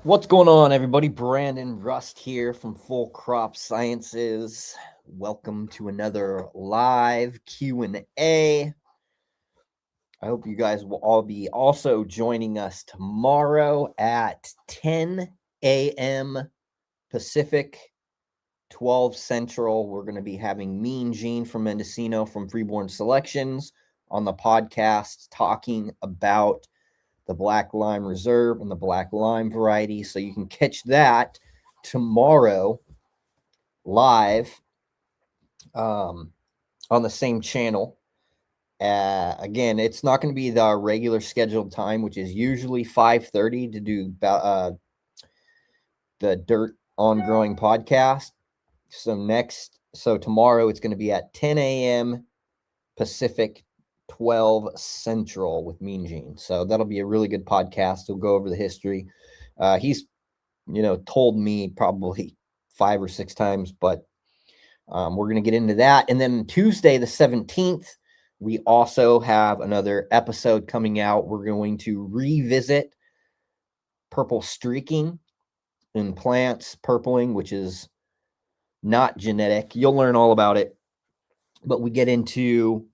What's going on, everybody? Brandon Rust here from FulCrop Sciences. Welcome to another live Q&A. I hope you guys will all be also joining us tomorrow at 10 a.m. Pacific, 12 Central. We're going to be having Mean Gene from Mendocino from Freeborn Selections on the podcast talking about the Black Lime Reserve and the Black Lime variety. So you can catch that tomorrow live on the same channel. Again, it's not going to be the regular scheduled time, which is usually 5:30 to do the Dirt on Growing podcast. So tomorrow it's going to be at 10 a.m. Pacific, 12 Central with Mean Gene. So that'll be a really good podcast. We'll go over the history. He's, told me probably 5 or 6 times, but we're going to get into that. And then Tuesday, the 17th, we also have another episode coming out. We're going to revisit purple streaking in plants, purpling, which is not genetic. You'll learn all about it. But we get into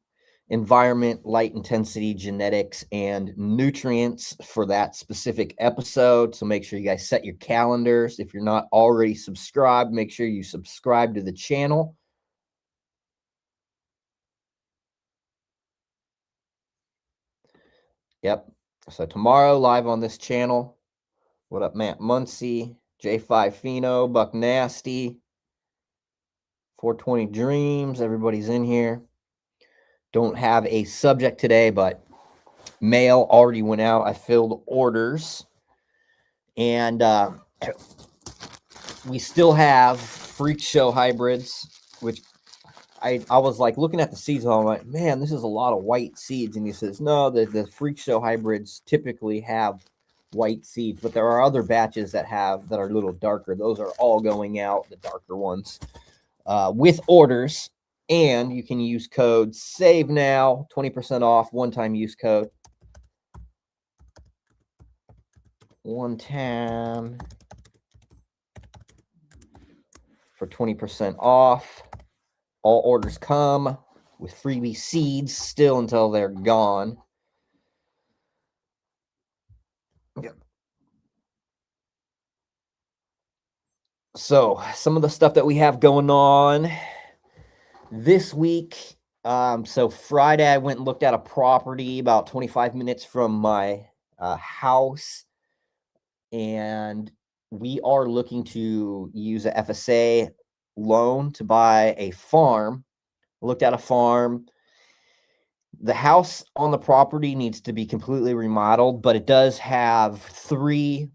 environment, light intensity, genetics, and nutrients for that specific episode. So make sure you guys set your calendars. If you're not already subscribed, make sure you subscribe to the channel. Yep. So tomorrow, live on this channel. What up, Matt Muncie, J5 Pheno, Buck Nasty, 420 Dreams. Everybody's in here. Don't have a subject today, but mail already went out. I filled orders. And we still have Freak Show hybrids, which I was like looking at the seeds. And I'm like, man, this is a lot of white seeds. And he says, no, the Freak Show hybrids typically have white seeds, but there are other batches that are a little darker. Those are all going out, the darker ones, with orders. And you can use code SAVE NOW, 20% off, one-time use code. One time for 20% off. All orders come with freebie seeds still until they're gone. Yep. So some of the stuff that we have going on this week. So Friday, I went and looked at a property about 25 minutes from my house. And we are looking to use a FSA loan to buy a farm. I looked at a farm. The house on the property needs to be completely remodeled, but it does have 3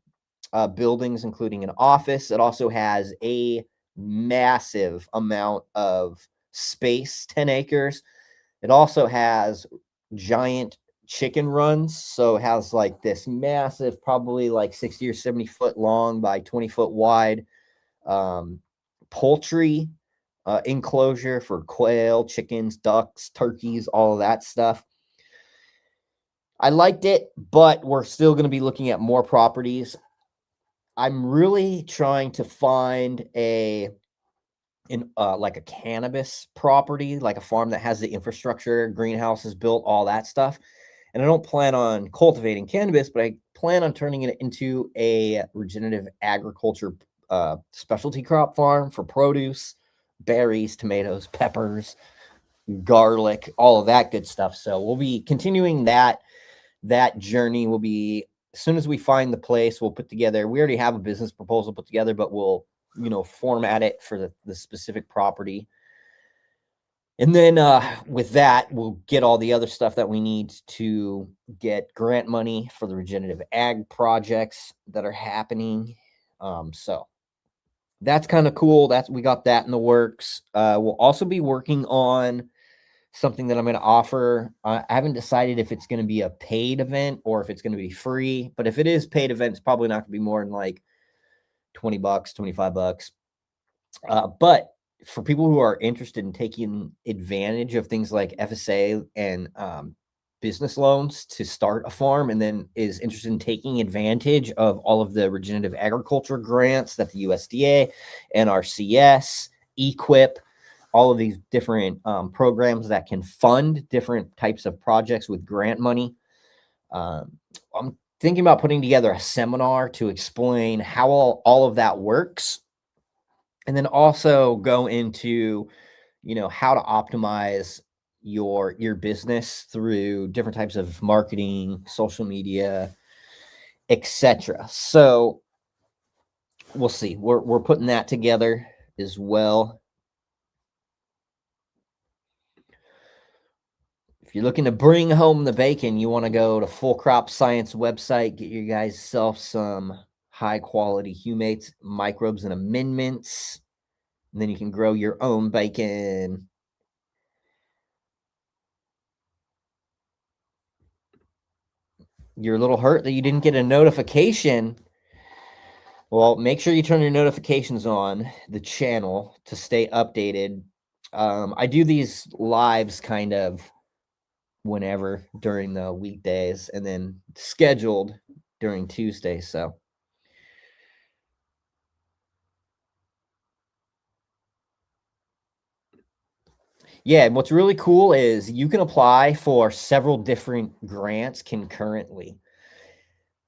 buildings, including an office. It also has a massive amount of space, 10 acres. It also has giant chicken runs. So it has like this massive, probably like 60 or 70 foot long by 20 foot wide poultry enclosure for quail, chickens, ducks, turkeys, all of that stuff. I liked it, but we're still going to be looking at more properties. I'm really trying to find like a cannabis property, like a farm that has the infrastructure, greenhouses built, all that stuff. And I don't plan on cultivating cannabis, but I plan on turning it into a regenerative agriculture specialty crop farm for produce, berries, tomatoes, peppers, garlic, all of that good stuff. So we'll be continuing that journey. Will be, as soon as we find the place, we'll put together, we already have a business proposal put together, but we'll format it for the specific property. And then with that, we'll get all the other stuff that we need to get grant money for the regenerative ag projects that are happening. So that's kind of cool. We got that in the works. We'll also be working on something that I'm going to offer. I haven't decided if it's going to be a paid event or if it's going to be free. But if it is paid event, it's probably not going to be more than like $20, $25. But for people who are interested in taking advantage of things like FSA and business loans to start a farm and then is interested in taking advantage of all of the regenerative agriculture grants that the USDA, NRCS, EQIP, all of these different programs that can fund different types of projects with grant money. I'm thinking about putting together a seminar to explain how all of that works, and then also go into, how to optimize your business through different types of marketing, social media, etc. So we'll see. We're putting that together as well. If you're looking to bring home the bacon, you want to go to FulCrop Science website, get your guys self some high quality humates, microbes, and amendments, and then you can grow your own bacon. You're a little hurt that you didn't get a notification. Well, make sure you turn your notifications on the channel to stay updated. I do these lives kind of whenever during the weekdays and then scheduled during Tuesday. So yeah, and what's really cool is you can apply for several different grants concurrently.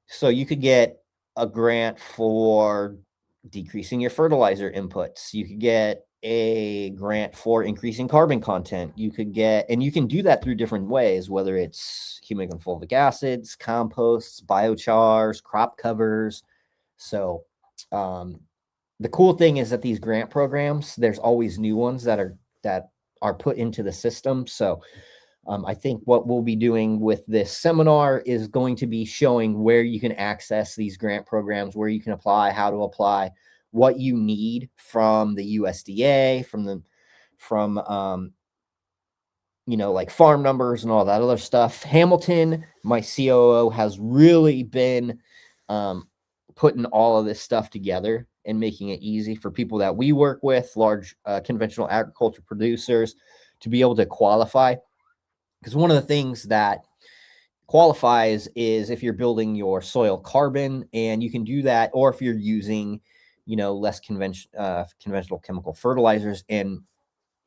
So you could get a grant for decreasing your fertilizer inputs. You could get a grant for increasing carbon content. You could get, and you can do that through different ways, whether it's humic and fulvic acids, composts, biochars, crop covers. So the cool thing is that these grant programs, there's always new ones that are put into the system. So I think what we'll be doing with this seminar is going to be showing where you can access these grant programs, where you can apply, how to apply, what you need from the USDA, from like farm numbers and all that other stuff. Hamilton, my COO, has really been putting all of this stuff together and making it easy for people that we work with, large conventional agriculture producers, to be able to qualify. Because one of the things that qualifies is if you're building your soil carbon, and you can do that, or if you're using, less conventional chemical fertilizers, and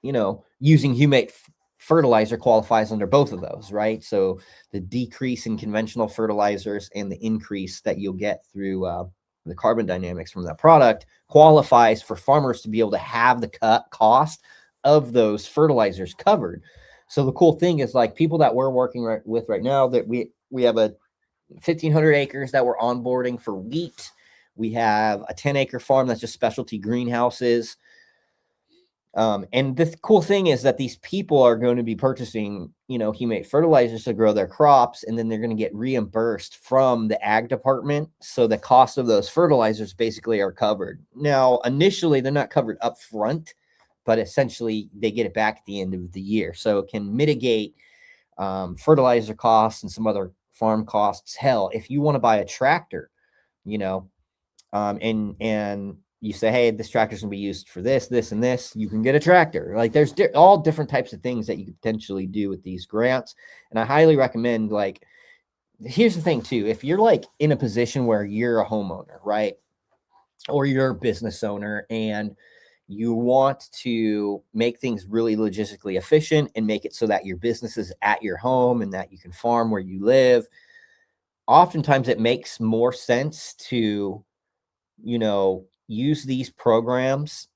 using humate fertilizer qualifies under both of those, right? So the decrease in conventional fertilizers and the increase that you'll get through the carbon dynamics from that product qualifies for farmers to be able to have the cost of those fertilizers covered. So the cool thing is, like, people that we're working with right now, that we have a 1,500 acres that we're onboarding for wheat. We have a 10-acre farm that's just specialty greenhouses. And the cool thing is that these people are going to be purchasing, humate fertilizers to grow their crops, and then they're going to get reimbursed from the ag department. So the cost of those fertilizers basically are covered. Now, initially, they're not covered up front, but essentially they get it back at the end of the year. So it can mitigate fertilizer costs and some other farm costs. Hell, if you want to buy a tractor, and you say, hey, this tractor is going to be used for this, this, and this, you can get a tractor. Like, there's all different types of things that you could potentially do with these grants. And I highly recommend, here's the thing too, if you're like in a position where you're a homeowner, right? Or you're a business owner, and you want to make things really logistically efficient and make it so that your business is at your home and that you can farm where you live. Oftentimes it makes more sense to, use these programs,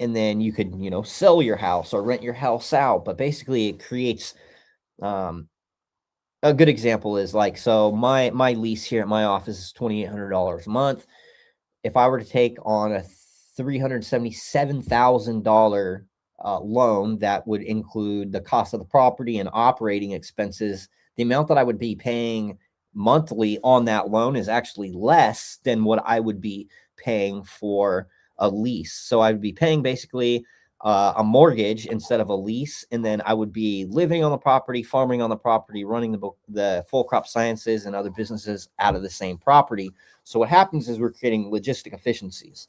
and then you could, sell your house or rent your house out. But basically it creates, a good example is like, so my lease here at my office is $2,800 a month. If I were to take on a $377,000 loan that would include the cost of the property and operating expenses, the amount that I would be paying monthly on that loan is actually less than what I would be paying for a lease. So I would be paying basically a mortgage instead of a lease, and then I would be living on the property, farming on the property, running the FulCrop Sciences and other businesses out of the same property. So what happens is we're creating logistic efficiencies.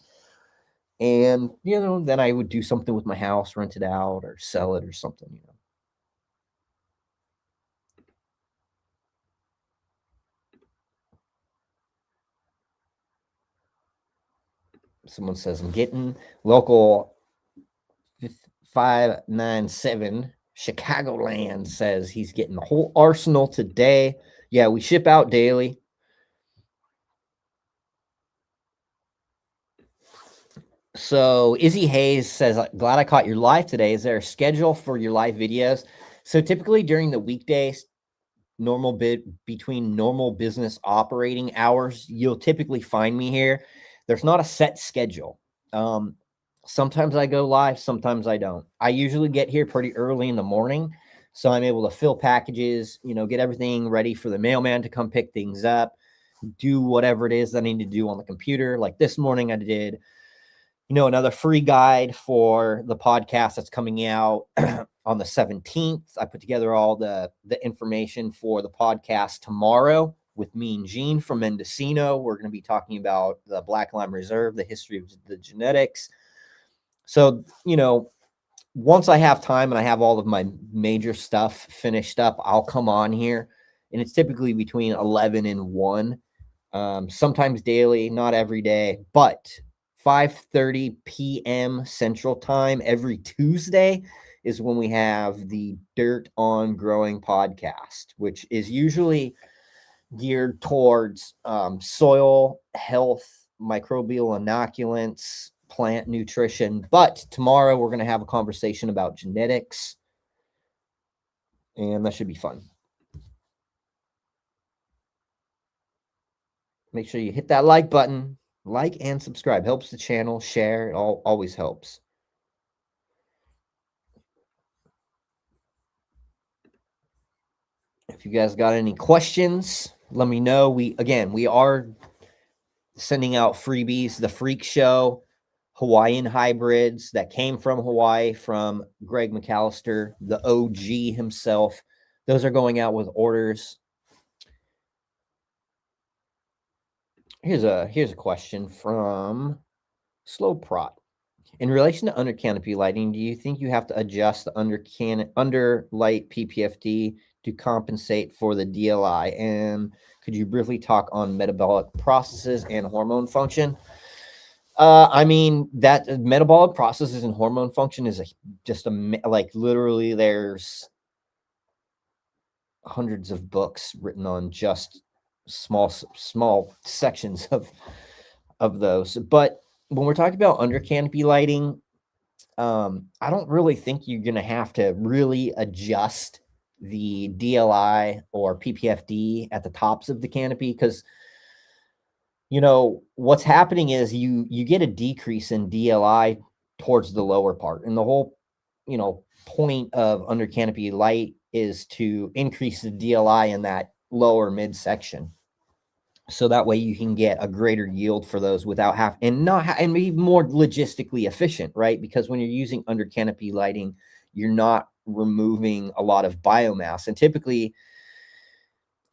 And, then I would do something with my house, rent it out or sell it or something. Someone says, I'm getting local 597 Chicagoland says he's getting the whole arsenal today. Yeah, we ship out daily. So Izzy Hayes says, glad I caught your live today. Is there a schedule for your live videos? So typically during the weekdays, between normal business operating hours, you'll typically find me here. There's not a set schedule. Sometimes I go live, sometimes I don't. I usually get here pretty early in the morning, so I'm able to fill packages, get everything ready for the mailman to come pick things up, do whatever it is that I need to do on the computer. Like this morning, I did another free guide for the podcast that's coming out on the 17th. I put together all the information for the podcast tomorrow with me and Gene from Mendocino. We're going to be talking about the Black Lime Reserve, the history of the genetics. So, once I have time and I have all of my major stuff finished up, I'll come on here. And it's typically between 11 and 1, sometimes daily, not every day, but 5:30 p.m. Central Time every Tuesday is when we have the Dirt on Growing podcast, which is usually geared towards soil health, microbial inoculants, plant nutrition. But tomorrow we're going to have a conversation about genetics, and that should be fun. Make sure you hit that like button. Like and subscribe. Helps the channel. Share. It always helps. If you guys got any questions, let me know. We are sending out freebies. The Freak Show Hawaiian hybrids that came from Hawaii from Greg McAllister, the OG himself. Those are going out with orders. Here's a question from Slow Prot. In relation to under canopy lighting, do you think you have to adjust the under light PPFD to compensate for the DLI? And could you briefly talk on metabolic processes and hormone function? That metabolic processes and hormone function is literally there's hundreds of books written on just small sections of those. But when we're talking about under canopy lighting, I don't really think you're going to have to really adjust the DLI or PPFD at the tops of the canopy, because what's happening is you get a decrease in DLI towards the lower part, and the whole point of under canopy light is to increase the DLI in that lower midsection, so that way you can get a greater yield for those without and be more logistically efficient, right? Because when you're using under canopy lighting, you're not removing a lot of biomass, and typically,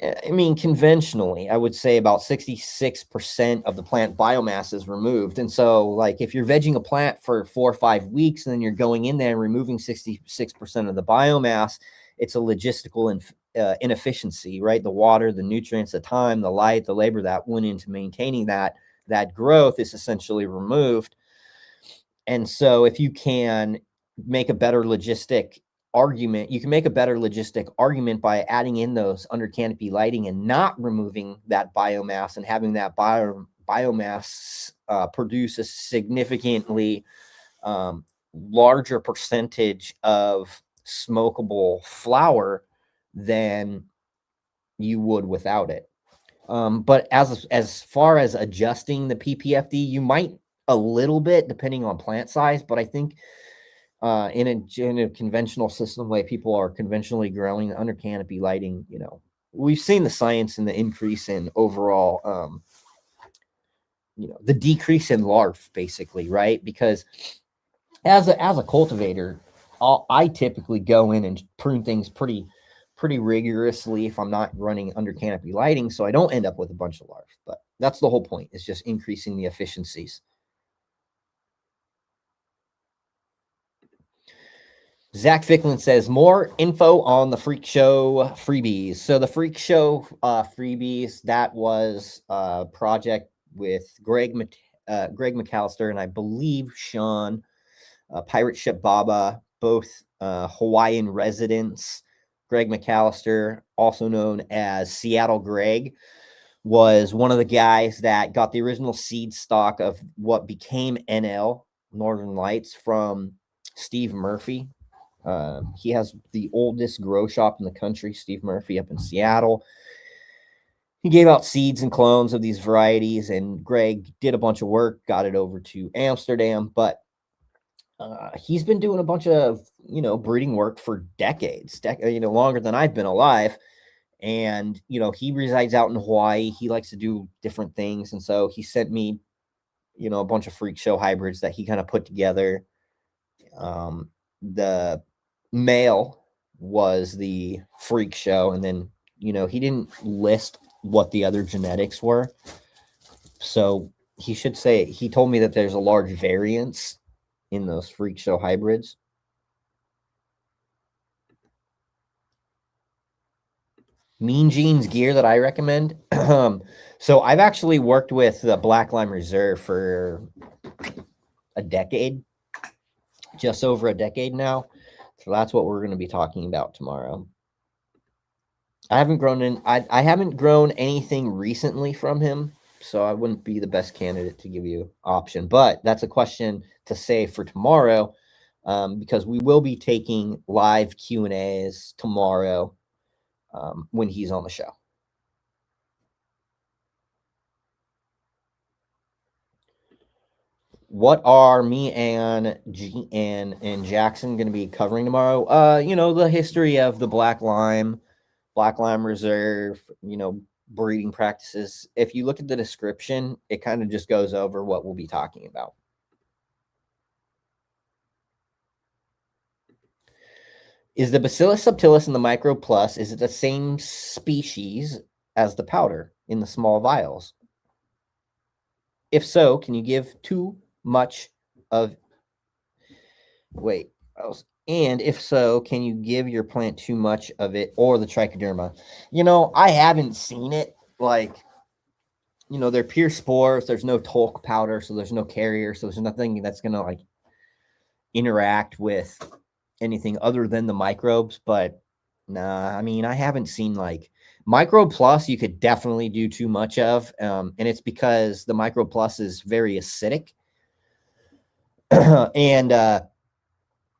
conventionally, I would say about 66% of the plant biomass is removed. And so, like, if you're vegging a plant for 4 or 5 weeks and then you're going in there and removing 66% of the biomass, it's a logistical inefficiency, right? The water, the nutrients, the time, the light, the labor that went into maintaining that growth is essentially removed. And so if you can make a better logistic argument, you can make a better logistic argument by adding in those under canopy lighting and not removing that biomass, and having that biomass produce a significantly larger percentage of smokable flour than you would without it. But as far as adjusting the PPFD, you might a little bit depending on plant size, but I think in a conventional system, way people are conventionally growing under canopy lighting, we've seen the science and the increase in overall, the decrease in larf, basically, right? Because as a cultivator, I typically go in and prune things pretty rigorously if I'm not running under canopy lighting, so I don't end up with a bunch of larf. But that's the whole point, is just increasing the efficiencies. Zach Ficklin says, more info on the Freak Show freebies. So the Freak Show freebies, that was a project with Greg Greg McAllister, and I believe Sean, Pirate Ship Baba, both Hawaiian residents. Greg McAllister, also known as Seattle Greg, was one of the guys that got the original seed stock of what became NL, Northern Lights, from Steve Murphy. He has the oldest grow shop in the country, Steve Murphy, up in Seattle. He gave out seeds and clones of these varieties, and Greg did a bunch of work, got it over to Amsterdam, but he's been doing a bunch of, breeding work for decades, longer than I've been alive. And, he resides out in Hawaii. He likes to do different things. And so he sent me, a bunch of freak show hybrids that he kind of put together. The male was the freak show. And then, he didn't list what the other genetics were. So he told me that there's a large variance in those freak show hybrids. Mean Genes gear that I recommend. So I've actually worked with the Black Lime Reserve for a decade, just over a decade now. So that's what we're going to be talking about tomorrow. I haven't grown anything recently from him, so I wouldn't be the best candidate to give you option. But that's a question to save for tomorrow, because we will be taking live Q&As tomorrow. When he's on the show. What are me and Jackson going to be covering tomorrow? The history of the Black Lime Reserve, breeding practices. If you look at the description, it kind of just goes over what we'll be talking about. Is the Bacillus subtilis in the Micro Plus, is it the same species as the powder in the small vials? If so, can you give too much of... And if so, can you give your plant too much of it or the trichoderma? I haven't seen it. They're pure spores. There's no talc powder, so there's no carrier. So there's nothing that's going to interact with anything other than the microbes. But nah, I haven't seen Micro Plus. You could definitely do too much of, and it's because the Micro Plus is very acidic. And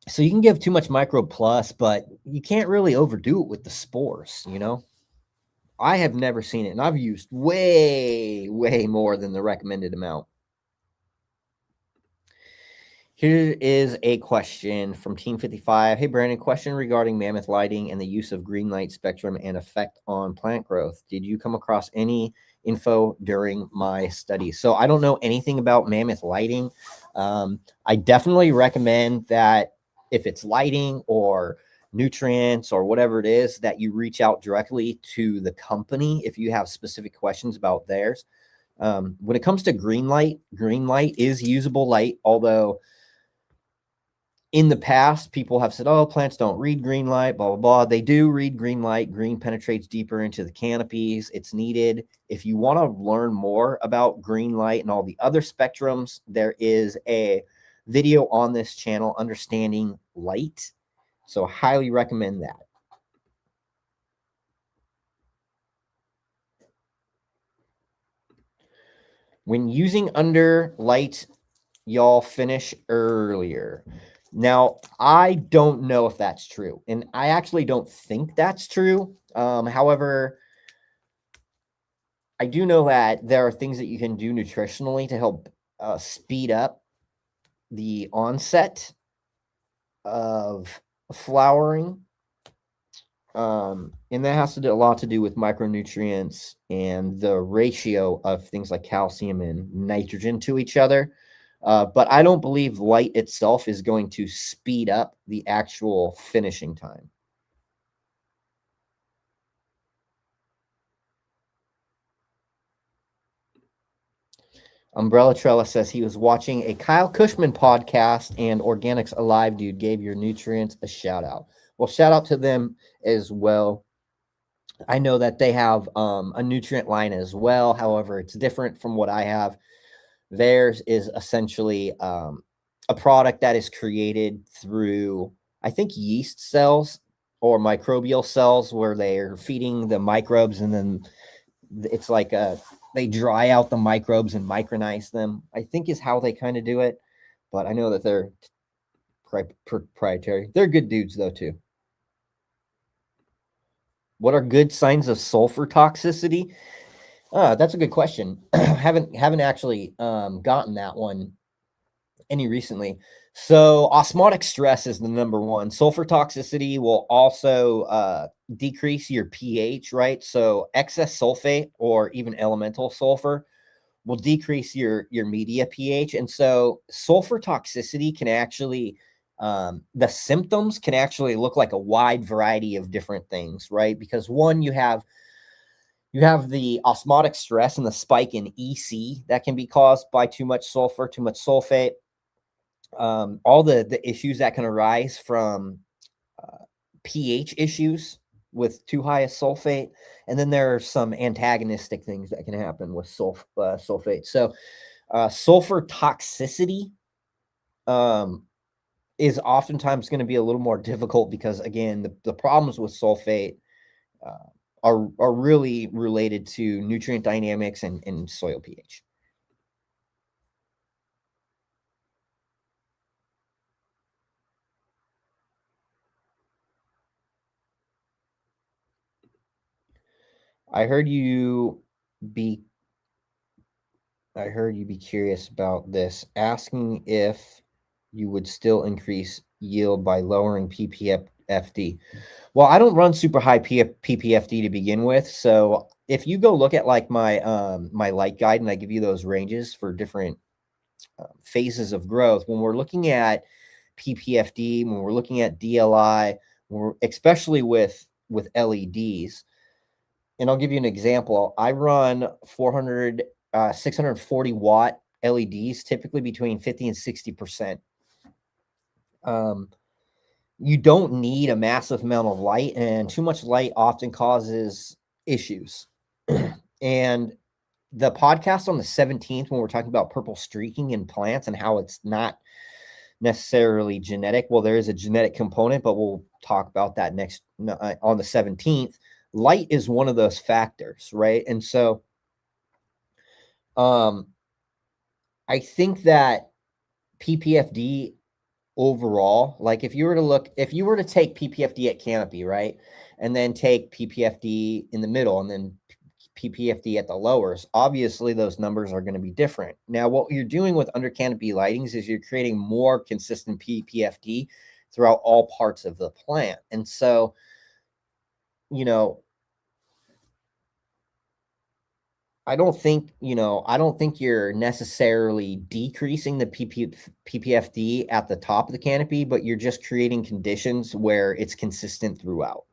so you can give too much Micro Plus, but you can't really overdo it with the spores. I have never seen it, and I've used way more than the recommended amount. Here is a question from Team 55. Hey, Brandon, question regarding mammoth lighting and the use of green light spectrum and effect on plant growth. Did you come across any info during my study? So I don't know anything about mammoth lighting. I definitely recommend that if it's lighting or nutrients or whatever it is, that you reach out directly to the company if you have specific questions about theirs. When it comes to green light is usable light, although in the past, people have said, oh, plants don't read green light, blah, blah, blah. They do read green light. Green penetrates deeper into the canopies. It's needed. If you want to learn more about green light and all the other spectrums, there is a video on this channel, Understanding Light. So highly recommend that. When using under light, y'all finish earlier. Now, I don't know if that's true, and I actually don't think that's true. However, I do know that there are things that you can do nutritionally to help speed up the onset of flowering. And that has to do a lot to do with micronutrients and the ratio of things like calcium and nitrogen to each other. But I don't believe light itself is going to speed up the actual finishing time. Umbrella Trella says he was watching a Kyle Cushman podcast and Organics Alive dude gave your nutrients a shout out. Well, shout out to them as well. I know that they have a nutrient line as well. However, it's different from what I have. Theirs is essentially a product that is created through, I think, yeast cells or microbial cells, where they're feeding the microbes, and then it's like they dry out the microbes and micronize them, I think, is how they kind of do it. But I know that they're proprietary. They're good dudes though too. What are good signs of sulfur toxicity? That's a good question. haven't actually gotten that one any recently. So osmotic stress is the number one. Sulfur toxicity will also decrease your pH, right? So excess sulfate or even elemental sulfur will decrease your media pH. And so sulfur toxicity can actually, the symptoms can actually look like a wide variety of different things, right? Because one, you have the osmotic stress and the spike in EC that can be caused by too much sulfur, too much sulfate. All the issues that can arise from pH issues with too high a sulfate. And then there are some antagonistic things that can happen with sulfate. So sulfur toxicity is oftentimes going to be a little more difficult because, again, the problems with sulfate are really related to nutrient dynamics and soil pH. I heard you be curious about this, asking if you would still increase yield by lowering PPFD. Well, I don't run super high PPFD to begin with, so if you go look at like my my light guide, and I give you those ranges for different phases of growth, when we're looking at PPFD, when we're looking at DLI, especially with LEDs, and I'll give you an example. I run 640 watt LEDs, typically between 50 and 60%. You don't need a massive amount of light, and too much light often causes issues. And the podcast on the 17th, when we're talking about purple streaking in plants and how it's not necessarily genetic. Well, there is a genetic component, but we'll talk about that next on the 17th. Light is one of those factors, right? And so I think that PPFD overall, like if you were to take PPFD at Canopy, right, and then take PPFD in the middle and then PPFD at the lowers, obviously those numbers are going to be different. Now, what you're doing with under canopy lightings is you're creating more consistent PPFD throughout all parts of the plant. And so, I don't think you're necessarily decreasing the PPFD at the top of the canopy, but you're just creating conditions where it's consistent throughout.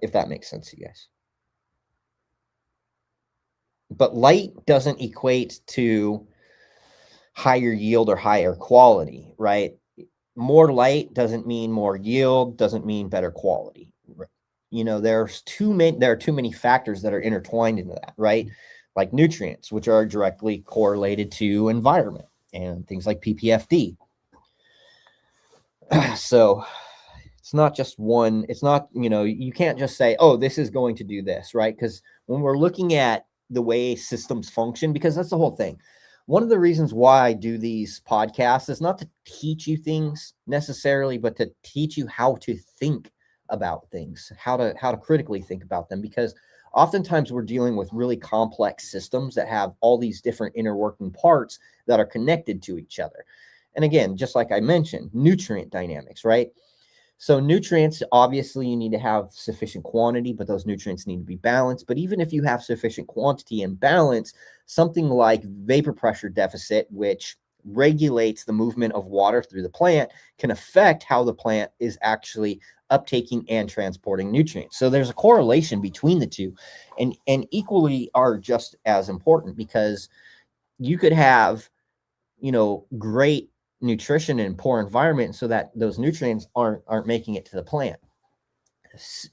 If that makes sense to you guys. But light doesn't equate to higher yield or higher quality, right? More light doesn't mean more yield, doesn't mean better quality. There are too many factors that are intertwined into that, right? Like nutrients, which are directly correlated to environment and things like PPFD. So it's not just one. It's not, you can't just say, oh, this is going to do this, right? Because when we're looking at the way systems function, because that's the whole thing. One of the reasons why I do these podcasts is not to teach you things necessarily, but to teach you how to think about things, how to critically think about them, because oftentimes we're dealing with really complex systems that have all these different interworking parts that are connected to each other. And again, just like I mentioned, nutrient dynamics, right? So nutrients, obviously you need to have sufficient quantity, but those nutrients need to be balanced. But even if you have sufficient quantity and balance, something like vapor pressure deficit, which regulates the movement of water through the plant, can affect how the plant is actually uptaking and transporting nutrients. So there's a correlation between the two, and equally are just as important, because you could have, great nutrition in poor environment so that those nutrients aren't making it to the plant.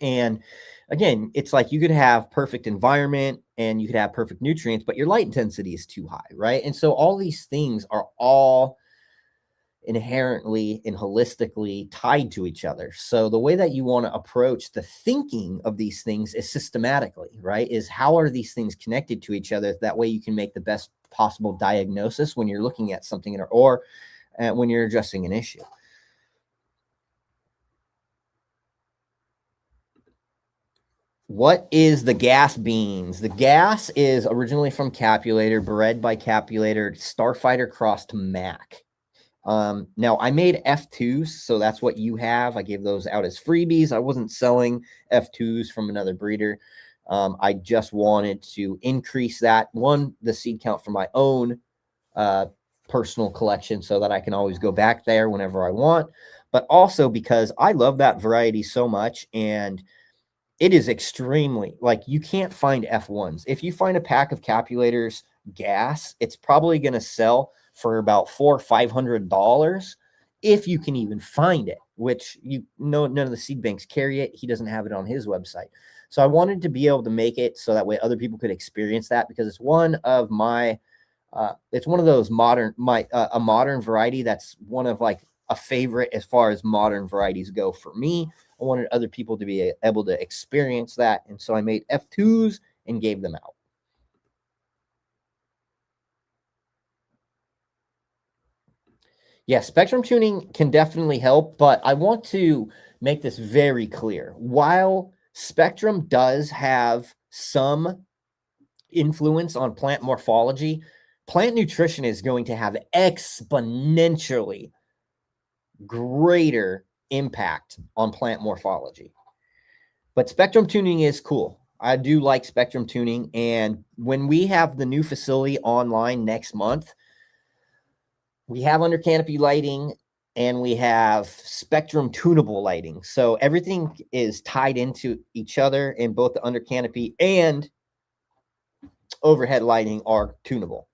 And again, it's like you could have perfect environment and you could have perfect nutrients, but your light intensity is too high, right? And so all these things are all inherently and holistically tied to each other. So the way that you want to approach the thinking of these things is systematically, right? Is how are these things connected to each other? That way you can make the best possible diagnosis when you're looking at something or when you're addressing an issue. What is the gas beans? The gas is originally from Capulator, bred by Capulator, Starfighter crossed Mac. Now I made F2s, so that's what you have. I gave those out as freebies. I wasn't selling F2s from another breeder. I just wanted to increase that the seed count for my own personal collection so that I can always go back there whenever I want, but also because I love that variety so much. And it is extremely, like, you can't find F1s. If you find a pack of Capulators gas, it's probably going to sell for about $400 or $500 if you can even find it, which none of the seed banks carry it. He doesn't have it on his website. So I wanted to be able to make it so that way other people could experience that, because it's one of those a modern variety that's one of like a favorite as far as modern varieties go for me. I wanted other people to be able to experience that. And so I made F2s and gave them out. Yeah, spectrum tuning can definitely help, but I want to make this very clear. While spectrum does have some influence on plant morphology, plant nutrition is going to have exponentially greater impact on plant morphology. But spectrum tuning is cool. I do like spectrum tuning. And when we have the new facility online next month, we have under canopy lighting and we have spectrum tunable lighting. So everything is tied into each other, and both the under canopy and overhead lighting are tunable.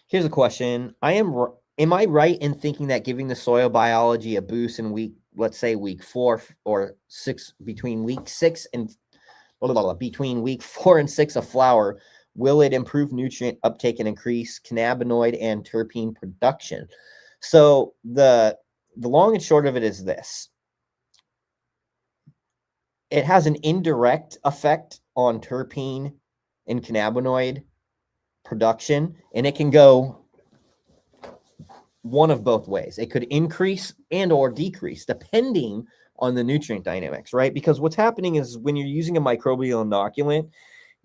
Here's a question. Am I right in thinking that giving the soil biology a boost in let's say week 4 or 6, between week 6 and between week 4 and 6 of flower, will it improve nutrient uptake and increase cannabinoid and terpene production? So the long and short of it is this. It has an indirect effect on terpene and cannabinoid production, and it can go one of both ways. It could increase and or decrease depending on the nutrient dynamics, right? Because what's happening is when you're using a microbial inoculant,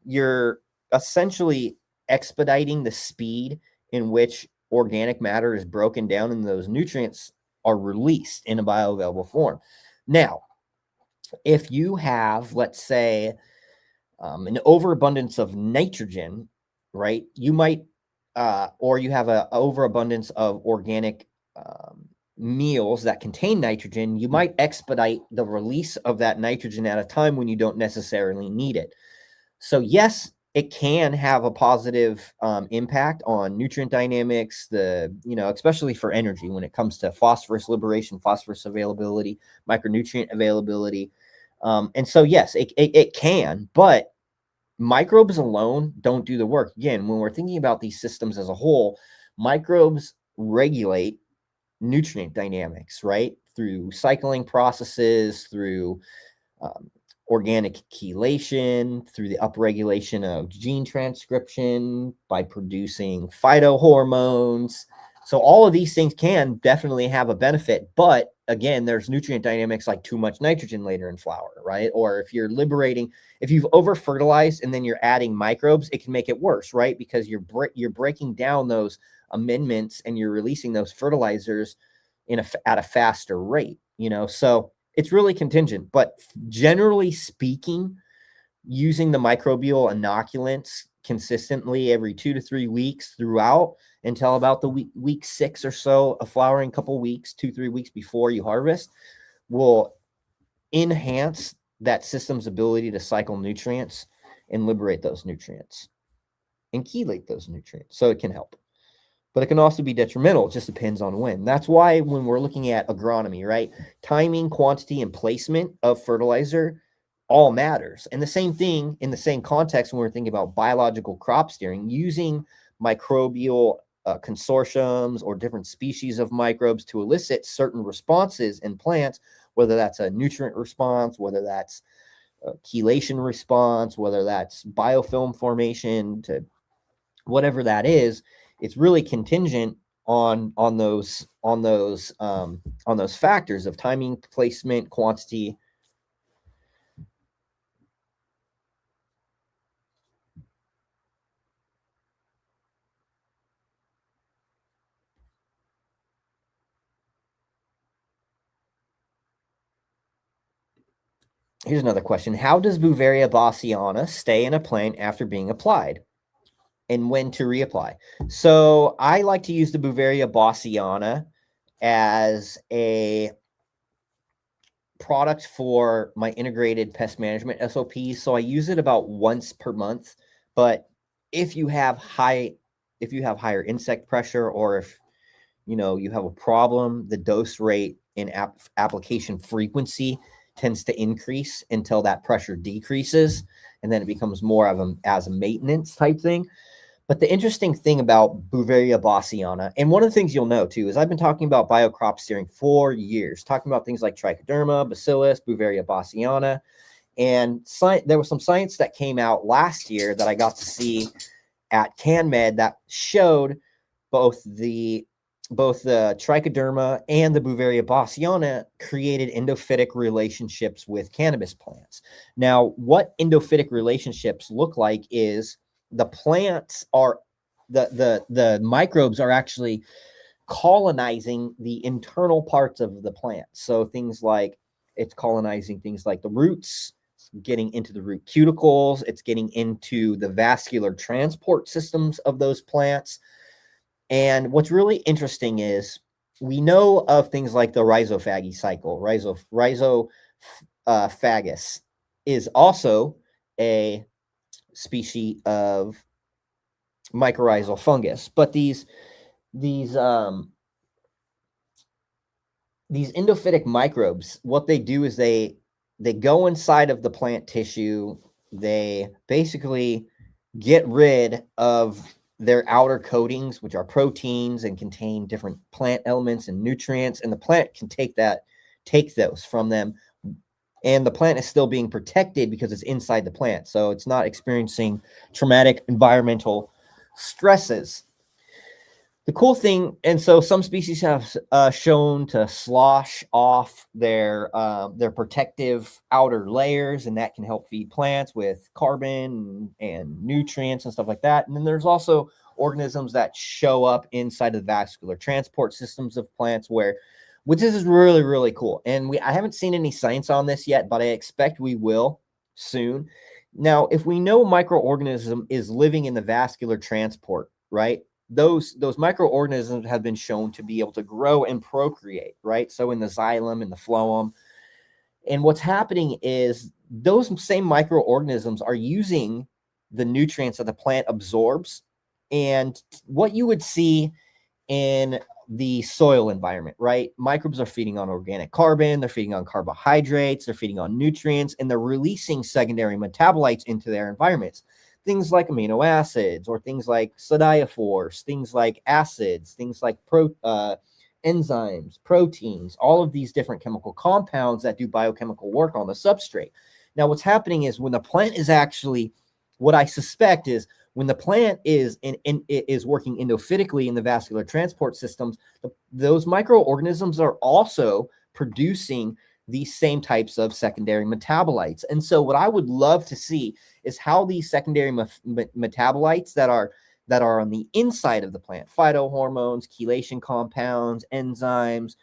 you're essentially expediting the speed in which organic matter is broken down and those nutrients are released in a bioavailable form. Now, if you have, let's say, an overabundance of nitrogen, right, you might or you have an overabundance of organic meals that contain nitrogen, you might expedite the release of that nitrogen at a time when you don't necessarily need it. So yes, it can have a positive impact on nutrient dynamics, especially for energy when it comes to phosphorus liberation, phosphorus availability, micronutrient availability. And so yes, it can, but microbes alone don't do the work. Again, when we're thinking about these systems as a whole, microbes regulate nutrient dynamics, right? Through cycling processes, through organic chelation, through the upregulation of gene transcription, by producing phytohormones. So all of these things can definitely have a benefit, but again, there's nutrient dynamics like too much nitrogen later in flower, right? Or if you've over fertilized and then you're adding microbes, it can make it worse, right? Because you're breaking down those amendments and you're releasing those fertilizers at a faster rate, so it's really contingent. But generally speaking, using the microbial inoculants consistently every 2 to 3 weeks throughout until about the week 6 or so of flowering, couple weeks, 2-3 weeks before you harvest, will enhance that system's ability to cycle nutrients and liberate those nutrients and chelate those nutrients. So it can help. but it can also be detrimental. It just depends on when. That's why when we're looking at agronomy, right, timing, quantity, and placement of fertilizer all matters. And the same thing in the same context when we're thinking about biological crop steering, using microbial consortiums or different species of microbes to elicit certain responses in plants, whether that's a nutrient response, whether that's a chelation response, whether that's biofilm formation, to whatever that is. It's really contingent on those factors of timing, placement, quantity. Here's another question. How does Beauveria Bassiana stay in a plant after being applied, and when to reapply? So I like to use the Beauveria Bassiana as a product for my integrated pest management SOPs. So I use it about once per month. But if you have higher insect pressure, or if you have a problem, the dose rate and application frequency tends to increase until that pressure decreases, and then it becomes more of a maintenance type thing. But the interesting thing about Beauveria Bassiana, and one of the things you'll know too, is I've been talking about biocrop steering for years, talking about things like trichoderma, bacillus, Beauveria Bassiana, and there was some science that came out last year that I got to see at CanMed that showed both the trichoderma and the Beauveria Bassiana created endophytic relationships with cannabis plants. Now, what endophytic relationships look like is the plants are the microbes are actually colonizing the internal parts of the plant. So things like it's colonizing things like the roots, getting into the root cuticles, it's getting into the vascular transport systems of those plants. And what's really interesting is we know of things like the rhizophagy cycle. Rhizophagus is also a species of mycorrhizal fungus, but these endophytic microbes, what they do is they go inside of the plant tissue. They basically get rid of their outer coatings, which are proteins and contain different plant elements and nutrients, and the plant can take those from them, and the plant is still being protected because it's inside the plant, so it's not experiencing traumatic environmental stresses. The cool thing, and so some species have shown to slosh off their protective outer layers, and that can help feed plants with carbon and nutrients and stuff like that. And then there's also organisms that show up inside of the vascular transport systems of plants, which is really, really cool. And I haven't seen any science on this yet, but I expect we will soon. Now, if we know microorganism is living in the vascular transport, right? Those microorganisms have been shown to be able to grow and procreate, right? So in the xylem and the phloem. And what's happening is those same microorganisms are using the nutrients that the plant absorbs. And what you would see in the soil environment, right? Microbes are feeding on organic carbon, they're feeding on carbohydrates, they're feeding on nutrients, and they're releasing secondary metabolites into their environments. Things like amino acids, or things like sodiophores, things like acids, things like enzymes, proteins, all of these different chemical compounds that do biochemical work on the substrate. Now, what's happening is when the plant is actually, what I suspect is when the plant is working endophytically in the vascular transport systems, those microorganisms are also producing these same types of secondary metabolites. And so what I would love to see is how these secondary metabolites that are on the inside of the plant, phytohormones, chelation compounds, enzymes,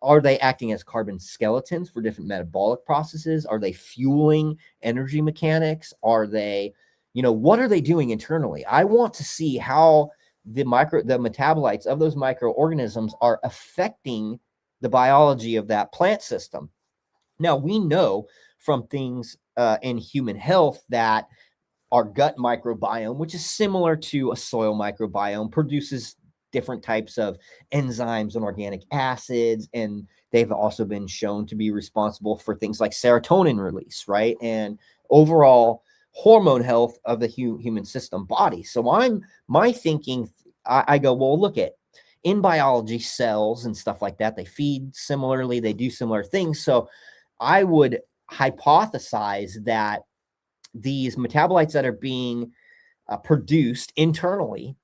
are they acting as carbon skeletons for different metabolic processes? Are they fueling energy mechanics? Are they, what are they doing internally? I want to see how the metabolites of those microorganisms are affecting the biology of that plant system. Now, we know from things in human health that our gut microbiome, which is similar to a soil microbiome, produces different types of enzymes and organic acids, and they've also been shown to be responsible for things like serotonin release, right? And overall hormone health of the human system body. So my thinking, I go, well, look at in biology, cells and stuff like that, they feed similarly, they do similar things. So I would hypothesize that these metabolites that are being produced internally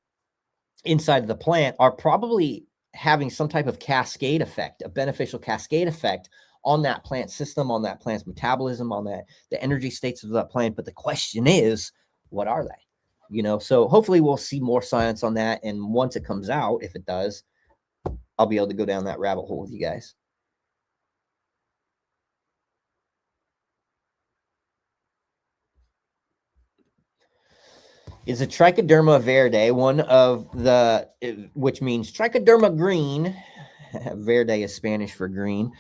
inside of the plant are probably having some type of cascade effect, a beneficial cascade effect on that plant system, on that plant's metabolism, on the energy states of that plant. But the question is, what are they? You know, so hopefully we'll see more science on that. And once it comes out, if it does, I'll be able to go down that rabbit hole with you guys. Is a Trichoderma verde one of the, which means Trichoderma green. Verde is Spanish for green.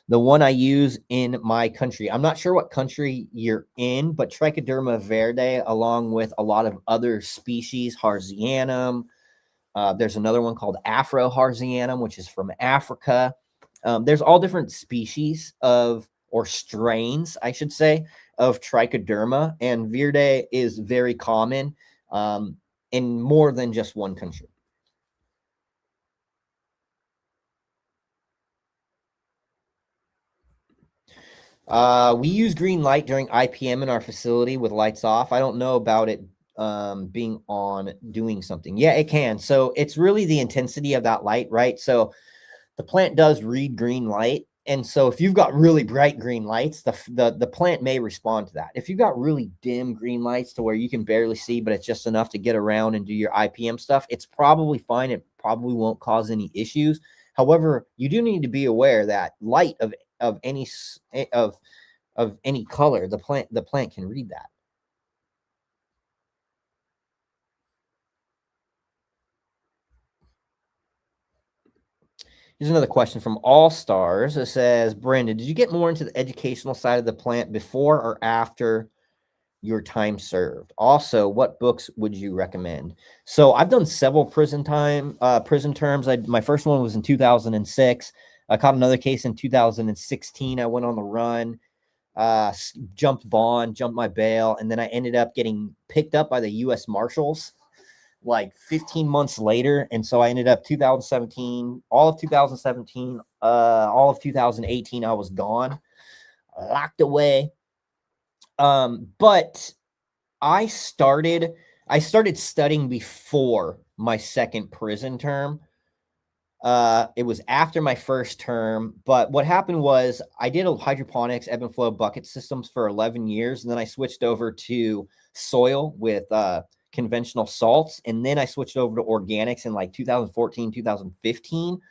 The one I use in my country. I'm not sure what country you're in, but Trichoderma verde, along with a lot of other species, Harzianum. There's another one called Afro Harzianum, which is from Africa. There's all different species of, or strains, I should say, of Trichoderma, and verde is very common in more than just one country. We use green light during IPM in our facility with lights off. I don't know about it being on doing something. Yeah, it can. So it's really the intensity of that light, right? So the plant does read green light. And so if you've got really bright green lights, the plant may respond to that. If you've got really dim green lights to where you can barely see, but it's just enough to get around and do your IPM stuff, it's probably fine. It probably won't cause any issues. However, you do need to be aware that light of any color, the plant can read that. Here's another question from All Stars. It says, Brandon, did you get more into the educational side of the plant before or after your time served? Also, what books would you recommend? So I've done several prison terms. My first one was in 2006. I caught another case in 2016. I went on the run, jumped bond, jumped my bail, and then I ended up getting picked up by the U.S. Marshals like 15 months later. And so I ended up 2017, all of 2017, all of 2018, I was gone, locked away. But I started studying before my second prison term. It was after my first term, but what happened was I did a hydroponics ebb and flow bucket systems for 11 years. And then I switched over to soil with, conventional salts. And then I switched over to organics in like 2014, 2015.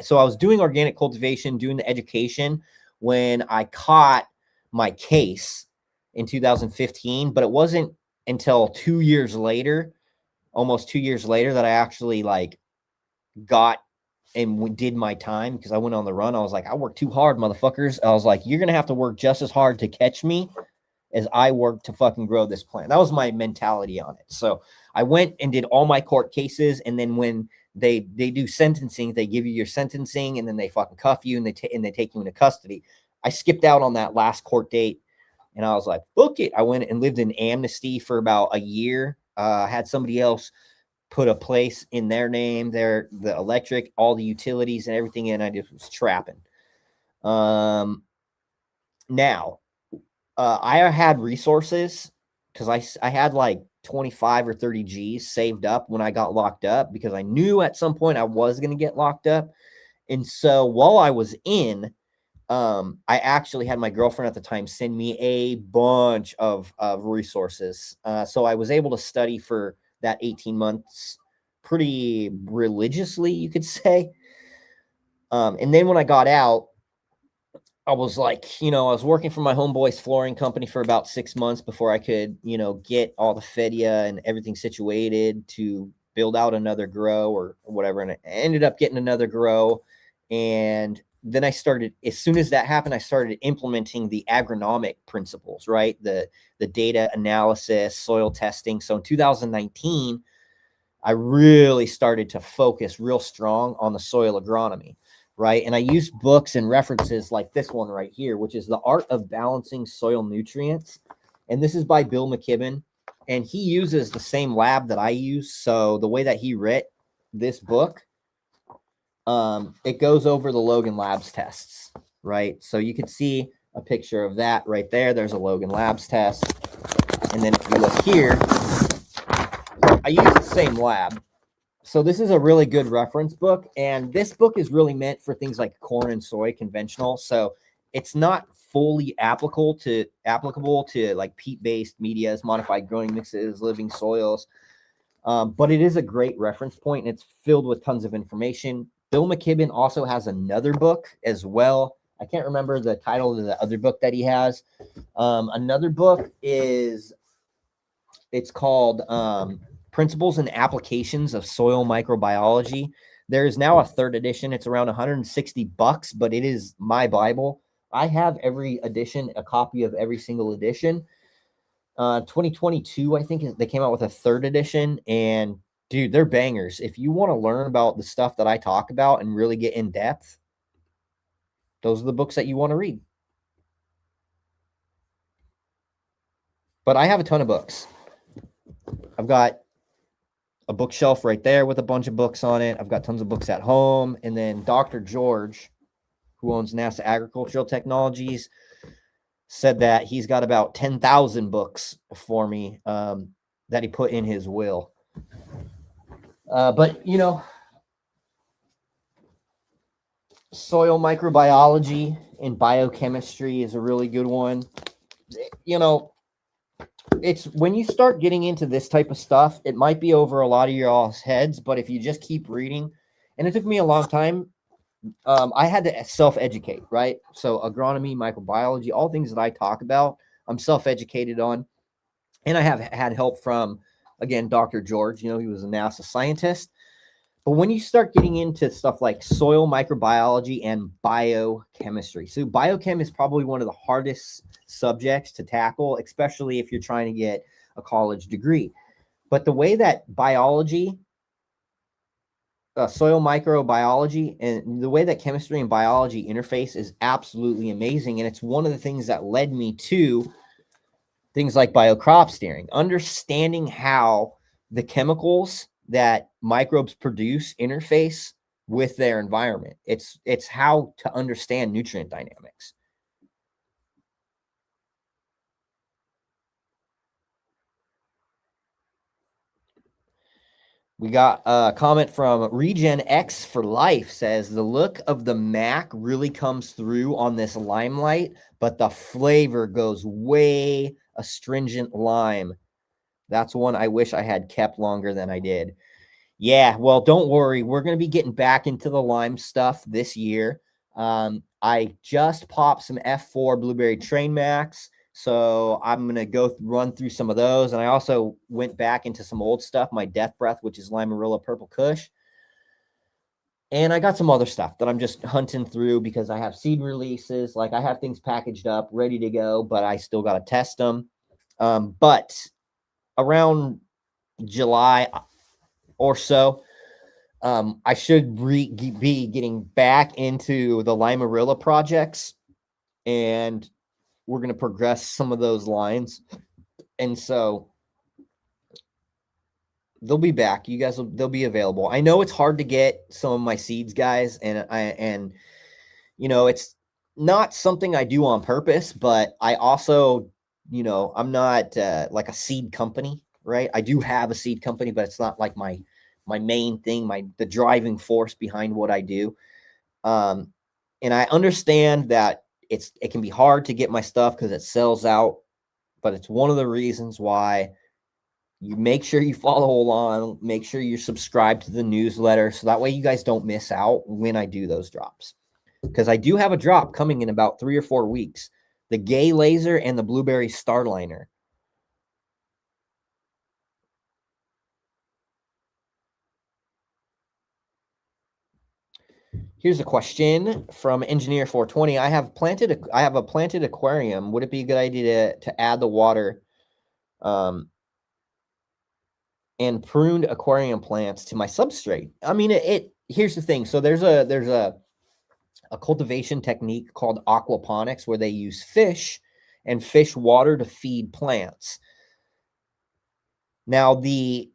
So I was doing organic cultivation, doing the education when I caught my case in 2015, but it wasn't until 2 years later, almost 2 years later, that I actually like got and did my time, because I went on the run. I was like, I worked too hard, motherfuckers. I was like, you're going to have to work just as hard to catch me as I worked to fucking grow this plant. That was my mentality on it. So I went and did all my court cases. And then when they do sentencing, they give you your sentencing, and then they fucking cuff you and they take you into custody. I skipped out on that last court date, and I was like, book it. I went and lived in Amnesty for about a year. Had somebody else put a place in their name, the electric, all the utilities and everything, and I just was trapping. Now, I had resources because I had like 25 or 30 G's saved up when I got locked up, because I knew at some point I was going to get locked up. And so while I was in, I actually had my girlfriend at the time send me a bunch of resources. So I was able to study for that 18 months pretty religiously, you could say. And then when I got out, I was like, I was working for my homeboy's flooring company for about 6 months before I could, get all the FEDIA and everything situated to build out another grow or whatever. And I ended up getting another grow. And then I started, as soon as that happened, I started implementing the agronomic principles, right? The data analysis, soil testing. So in 2019, I really started to focus real strong on the soil agronomy, right? And I used books and references like this one right here, which is The Art of Balancing Soil Nutrients. And this is by Bill McKibben. And he uses the same lab that I use. So the way that he writ this book, it goes over the Logan Labs tests, right? So you can see a picture of that right there. There's a Logan Labs test. And then if you look here, I use the same lab. So this is a really good reference book. And this book is really meant for things like corn and soy conventional. So it's not fully applicable to like peat-based medias, modified growing mixes, living soils. But it is a great reference point, and it's filled with tons of information. Bill McKibben also has another book as well. I can't remember the title of the other book that he has. Another book it's called Principles and Applications of Soil Microbiology. There is now a third edition. It's around $160, but it is my Bible. I have every edition, a copy of every single edition. 2022, I think they came out with a third edition, and dude, they're bangers. If you want to learn about the stuff that I talk about and really get in depth, those are the books that you want to read. But I have a ton of books. I've got a bookshelf right there with a bunch of books on it. I've got tons of books at home. And then Dr. George, who owns NASA Agricultural Technologies, said that he's got about 10,000 books for me that he put in his will. But, soil microbiology and biochemistry is a really good one. It's when you start getting into this type of stuff, it might be over a lot of your all's heads, but if you just keep reading, and it took me a long time, I had to self-educate, right? So agronomy, microbiology, all things that I talk about, I'm self-educated on. And I have had help from, again, Dr. George. He was a NASA scientist. But when you start getting into stuff like soil microbiology and biochemistry, so biochem is probably one of the hardest subjects to tackle, especially if you're trying to get a college degree. But the way that biology, soil microbiology, and the way that chemistry and biology interface is absolutely amazing. And it's one of the things that led me to things like biocrop steering, understanding how the chemicals that microbes produce interface with their environment. It's how to understand nutrient dynamics. We got a comment from Regen X for Life, says the look of the Mac really comes through on this Limelight, but the flavor goes way astringent lime. That's one I wish I had kept longer than I did. Yeah, well, don't worry. We're going to be getting back into the lime stuff this year. I just popped some F4 Blueberry Train Max, so I'm going to go run through some of those. And I also went back into some old stuff, my Death Breath, which is Limarilla Purple Kush. And I got some other stuff that I'm just hunting through because I have seed releases. Like I have things packaged up, ready to go, but I still got to test them. But around July or so, I should be getting back into the Limarilla projects, and we're going to progress some of those lines. And so they'll be back. You guys they'll be available. I know it's hard to get some of my seeds, guys, and it's not something I do on purpose, but I also, I'm not like a seed company, right? I do have a seed company, but it's not like my main thing, the driving force behind what I do. And I understand that it can be hard to get my stuff because it sells out, but it's one of the reasons why you make sure you follow along, make sure you're subscribed to the newsletter, so that way you guys don't miss out when I do those drops. Because I do have a drop coming in about 3 or 4 weeks, the Gay Laser and the Blueberry Starliner. Here's a question from Engineer 420. I have a planted aquarium. Would it be a good idea to add the water and pruned aquarium plants to my substrate. I mean, here's the thing. So there's a cultivation technique called aquaponics where they use fish and fish water to feed plants. Now, the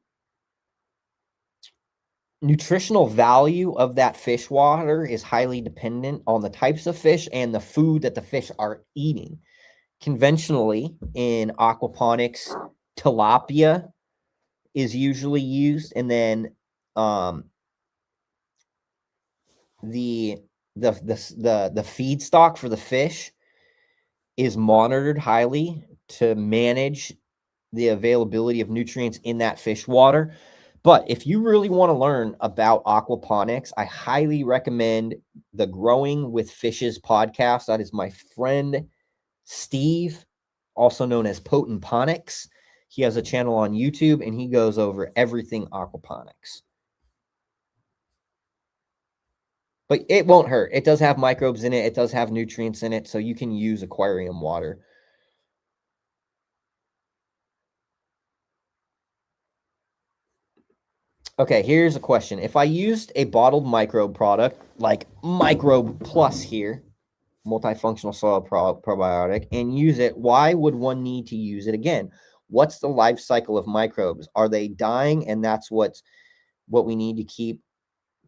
nutritional value of that fish water is highly dependent on the types of fish and the food that the fish are eating. Conventionally, in aquaponics, tilapia is usually used, and then the feedstock for the fish is monitored highly to manage the availability of nutrients in that fish water. But if you really want to learn about aquaponics, I highly recommend the Growing with Fishes podcast. That is my friend Steve, also known as Potent Ponics. He has a channel on YouTube and he goes over everything aquaponics. But it won't hurt. It does have microbes in it. It does have nutrients in it. So you can use aquarium water. Okay, here's a question. If I used a bottled microbe product like Microbe Plus here, multifunctional soil probiotic, and use it, why would one need to use it again? What's the life cycle of microbes? Are they dying and that's what we need to keep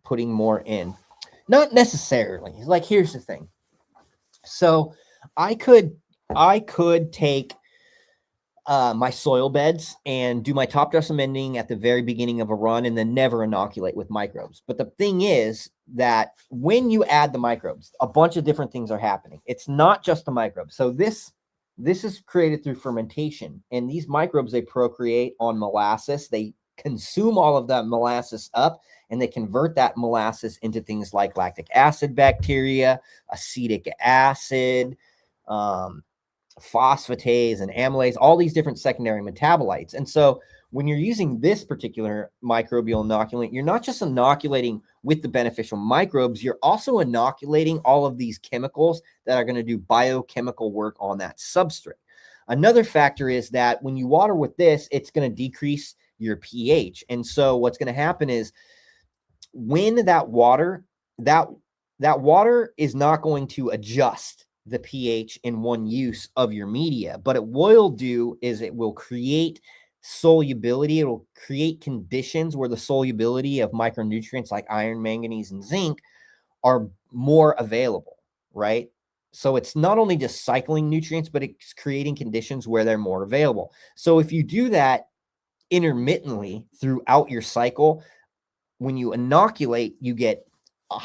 putting more in? Not necessarily. Like, here's the thing. So I could take my soil beds and do my top dress amending at the very beginning of a run and then never inoculate with microbes. But the thing is that when you add the microbes, a bunch of different things are happening. It's not just the microbes. So this is created through fermentation, and these microbes, they procreate on molasses. They consume all of that molasses up, and they convert that molasses into things like lactic acid bacteria, acetic acid, phosphatase and amylase, all these different secondary metabolites. And so when you're using this particular microbial inoculant, you're not just inoculating with the beneficial microbes, you're also inoculating all of these chemicals that are going to do biochemical work on that substrate. Another factor is that when you water with this, it's going to decrease your pH. And so what's going to happen is when that water is not going to adjust the pH in one use of your media, but it will do is it will create solubility. It will create conditions where the solubility of micronutrients like iron, manganese, and zinc are more available, right? So it's not only just cycling nutrients, but it's creating conditions where they're more available. So if you do that intermittently throughout your cycle, when you inoculate, you get a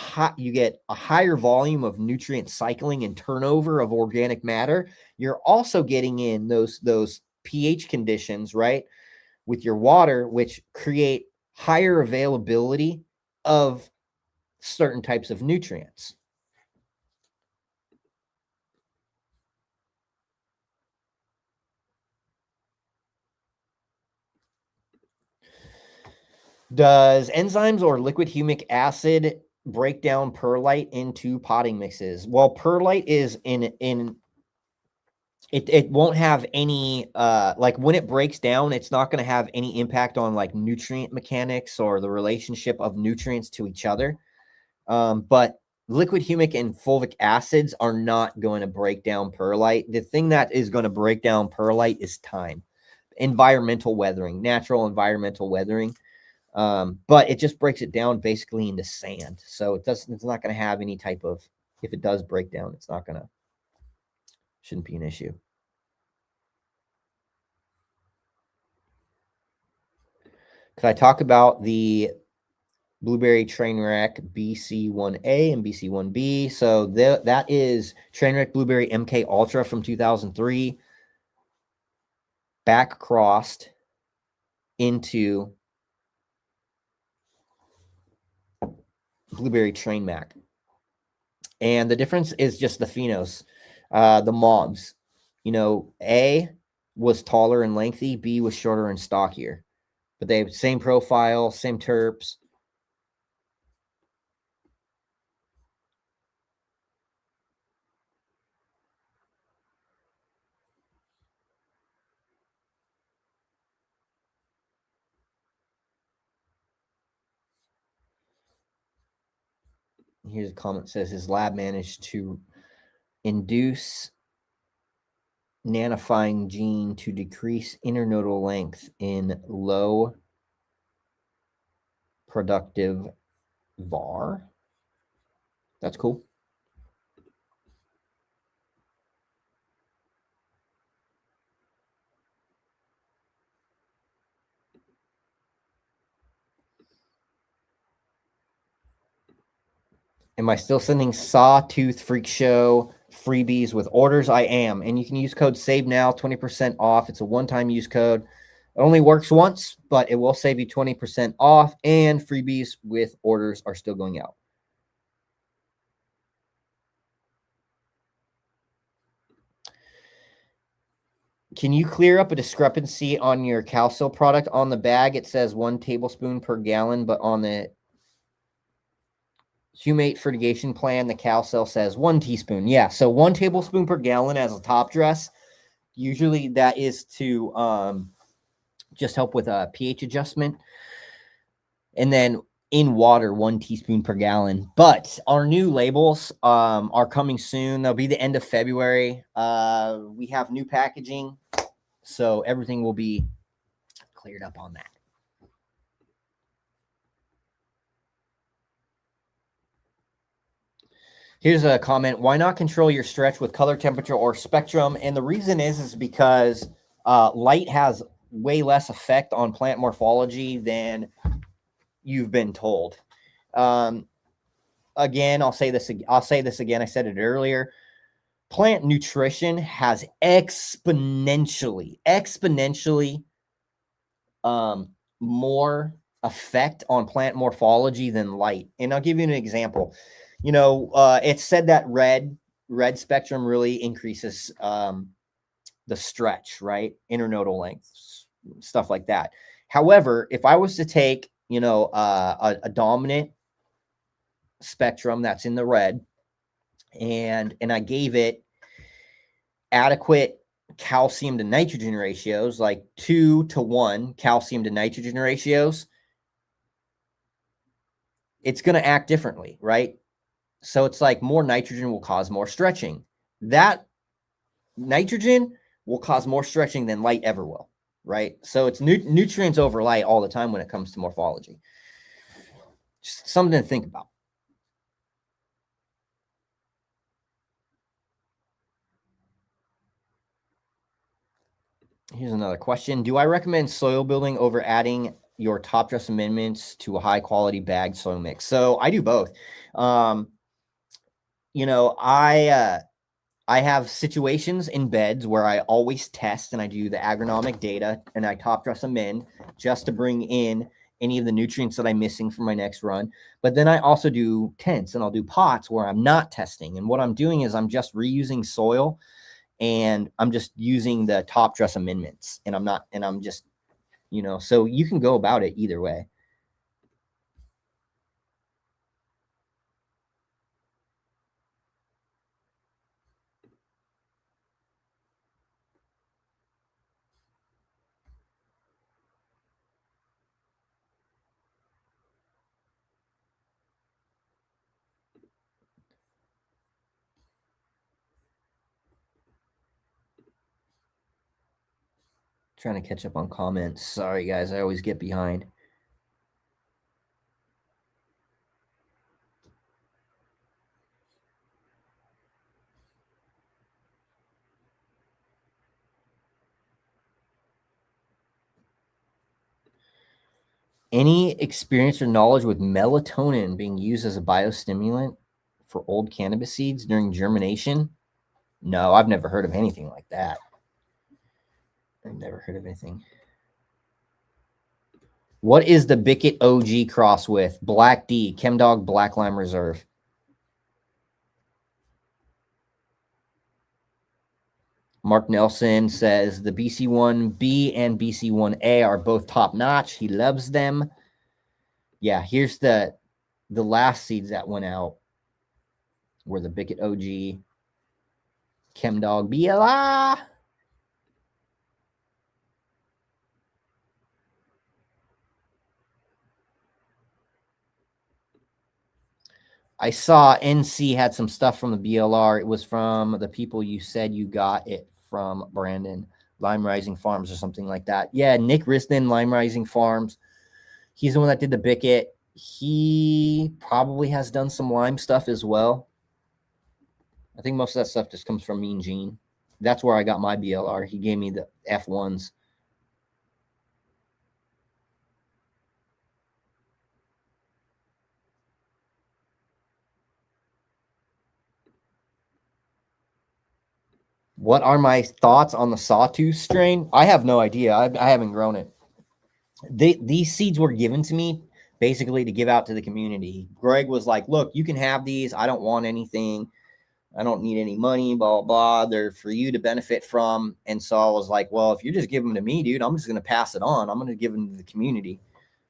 higher volume of nutrient cycling and turnover of organic matter. You're also getting in those pH conditions, right, with your water, which create higher availability of certain types of nutrients. Does enzymes or liquid humic acid break down perlite into potting mixes? Well, perlite is it won't have any like when it breaks down, it's not going to have any impact on like nutrient mechanics or the relationship of nutrients to each other. But liquid humic and fulvic acids are not going to break down perlite. The thing that is going to break down perlite is time, environmental weathering, natural environmental weathering. But it just breaks it down basically into sand. So it's not going to have any type of, if it does break down, shouldn't be an issue. Could I talk about the blueberry trainwreck BC1A and BC1B? So that is trainwreck blueberry MK Ultra from 2003, back crossed into blueberry train mac. And the difference is just the phenos, the mobs. You know, A was taller and lengthy, B was shorter and stockier, but they have same profile, same terps. Here's a comment that says his lab managed to induce nanifying gene to decrease internodal length in low productive var. That's cool. Am I still sending Sawtooth Freak Show freebies with orders? I am. And you can use code SAVE now, 20% off. It's a one-time use code. It only works once, but it will save you 20% off, and freebies with orders are still going out. Can you clear up a discrepancy on your Calcil product? On the bag, it says 1 tablespoon per gallon, but on the Humate Fertigation Plan, the Calcil says 1 teaspoon. Yeah, so 1 tablespoon per gallon as a top dress. Usually that is to just help with a pH adjustment. And then in water, 1 teaspoon per gallon. But our new labels are coming soon. They'll be the end of February. We have new packaging, so everything will be cleared up on that. Here's a comment. Why not control your stretch with color, temperature, or spectrum? And the reason is because light has way less effect on plant morphology than you've been told. Again, I'll say this again. I said it earlier. Plant nutrition has exponentially more effect on plant morphology than light. And I'll give you an example. You know, it's said that red spectrum really increases the stretch, right? Internodal length, stuff like that. However, if I was to take, you know, a dominant spectrum that's in the red, and I gave it adequate calcium to nitrogen ratios, like 2-to-1 calcium to nitrogen ratios, it's going to act differently, right? So it's like more nitrogen will cause more stretching. That nitrogen will cause more stretching than light ever will, right? So it's nutrients over light all the time when it comes to morphology. Just something to think about. Here's another question. Do I recommend soil building over adding your top dress amendments to a high quality bagged soil mix? So I do both. You know, I have situations in beds where I always test and I do the agronomic data and I top dress them in just to bring in any of the nutrients that I'm missing for my next run. But then I also do tents and I'll do pots where I'm not testing. And what I'm doing is I'm just reusing soil and I'm just using the top dress amendments and I'm just, you know, so you can go about it either way. Trying to catch up on comments. Sorry, guys. I always get behind. Any experience or knowledge with melatonin being used as a biostimulant for old cannabis seeds during germination? No, I've never heard of anything like that. I've never heard of anything. What is the Bicket OG cross with? Black D, Chemdog Black Lime Reserve. Mark Nelson says the BC1B and BC1A are both top notch. He loves them. Yeah, here's the last seeds that went out were the Bicket OG, Chemdog BLA. I saw NC had some stuff from the BLR. It was from the people you said you got it from, Brandon. Lime Rising Farms or something like that. Yeah, Nick Risden, Lime Rising Farms. He's the one that did the Bicket. He probably has done some lime stuff as well. I think most of that stuff just comes from Mean Gene. That's where I got my BLR. He gave me the F1s. What are my thoughts on the sawtooth strain? I have no idea. I haven't grown it. These seeds were given to me basically to give out to the community. Greg was like, look, you can have these. I don't want anything. I don't need any money, blah, blah, blah. They're for you to benefit from. And so I was like, well, if you're just giving them to me, dude, I'm just going to pass it on. I'm going to give them to the community.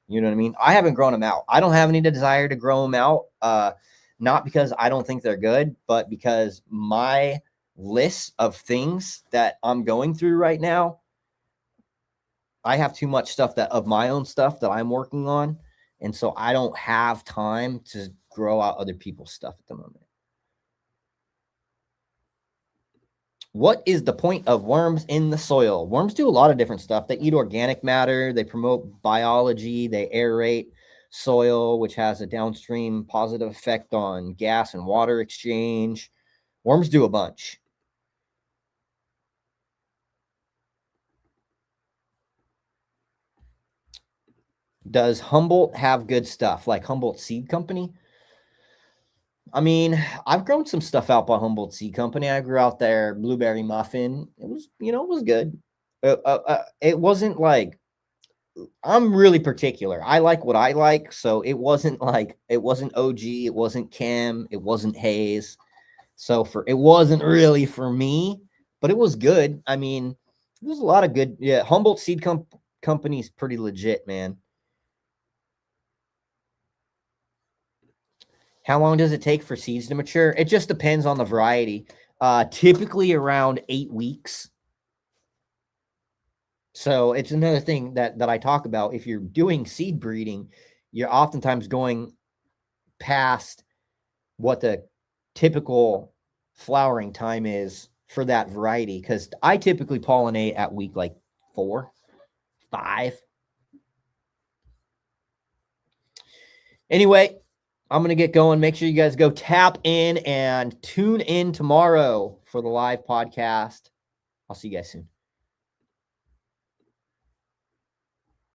You know what I mean? I haven't grown them out. I don't have any desire to grow them out. Not because I don't think they're good, but because my list of things that I'm going through right now, I have too much stuff that of my own stuff that I'm working on. And so I don't have time to grow out other people's stuff at the moment. What is the point of worms in the soil? Worms do a lot of different stuff. They eat organic matter. They promote biology. They aerate soil, which has a downstream positive effect on gas and water exchange. Worms do a bunch. Does Humboldt have good stuff like Humboldt Seed Company? I mean, I've grown some stuff out by Humboldt Seed Company. I grew out their blueberry muffin. It was, it was good. It wasn't like, I'm really particular. I like what I like. So it wasn't OG, it wasn't Chem, it wasn't Hayes. So it wasn't really for me, but it was good. I mean, there's a lot of good. Yeah. Humboldt Seed Company's pretty legit, man. How long does it take for seeds to mature? It just depends on the variety. Typically around 8 weeks. So it's another thing that I talk about. If you're doing seed breeding, you're oftentimes going past what the typical flowering time is for that variety. Because I typically pollinate at week like 4, 5. Anyway, I'm going to get going. Make sure you guys go tap in and tune in tomorrow for the live podcast. I'll see you guys soon.